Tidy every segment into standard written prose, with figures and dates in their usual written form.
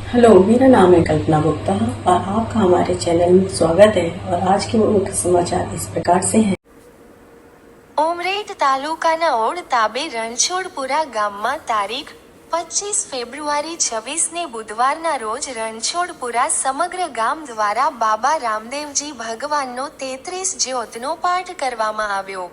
Hello, मेरा नाम है कल्पना गुप्ता और आपका हमारे चैनल में स्वागत है। और आज के मुख्य समाचार इस प्रकार से हैं। ઉમરેઠ તાલુકાના ઓડ તાબે રણછોડપુરા ગામમાં તારીખ 25 ફેબ્રુઆરી 26 ને બુધવારના રોજ રણછોડપુરા સમગ્ર ગામ દ્વારા બાબા રામદેવજી ભગવાનનો 33 જ્યોતનો પાઠ કરવામાં આવ્યો,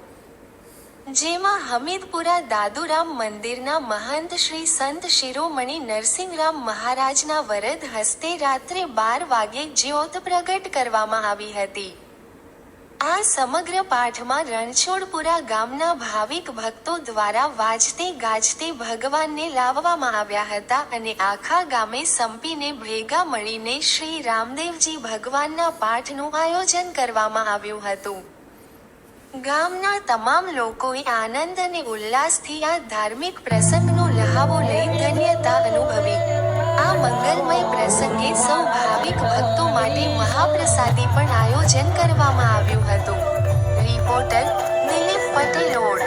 જેમાં હમીદપુરા દાદુરામ મંદિરના મહંત શ્રી સંત શિરોમણી નરસિંહરામ મહારાજના વરદ હસ્તે રાત્રે 12 વાગ્યે જ્યોત પ્રગટ કરવામાં આવી હતી। આ સમગ્ર પાઠમાં રણછોડપુરા ગામના ભાવિક ભક્તો દ્વારા વાજતે ગાજતે ભગવાનને લાવવામાં આવ્યા હતા અને આખા ગામે સંપીને ભેગા મળીને શ્રી રામદેવજી ભગવાનના પાઠનું આયોજન કરવામાં આવ્યું હતું। ગામના તમામ લોકોએ આનંદ અને ઉલ્લાસથી આ ધાર્મિક પ્રસંગનો લહાવો લઈ ધન્યતા અનુભવી। આ મંગલમય પ્રસંગે સૌ ભાવિક ભક્તો માટે મહાપ્રસાદી પણ આયોજન કરવામાં આવ્યું હતું। રિપોર્ટર દિલીપ પટેલ ઓડ।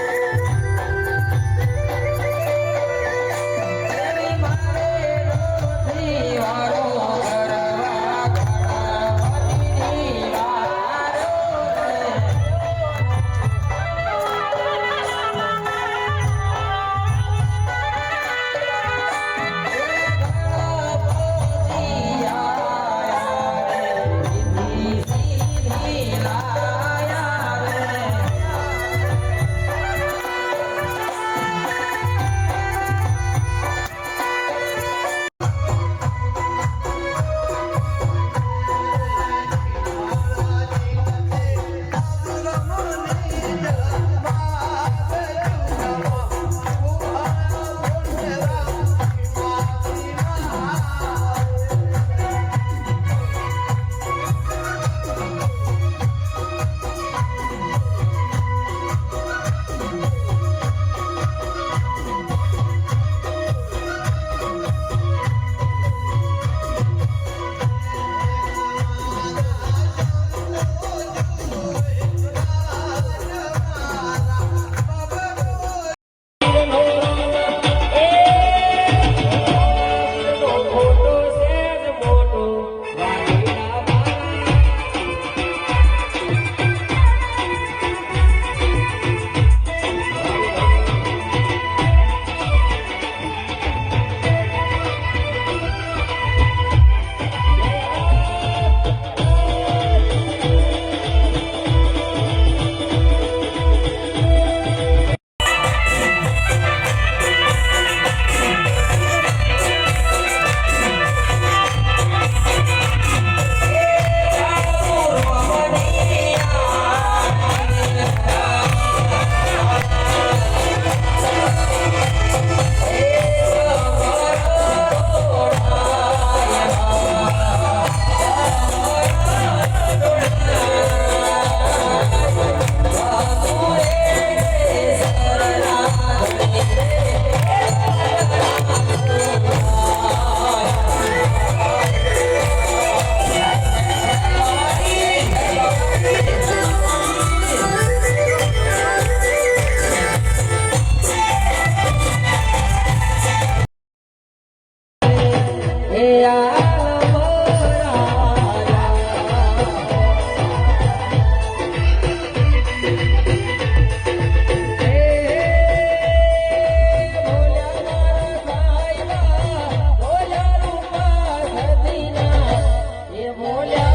મોલ્યા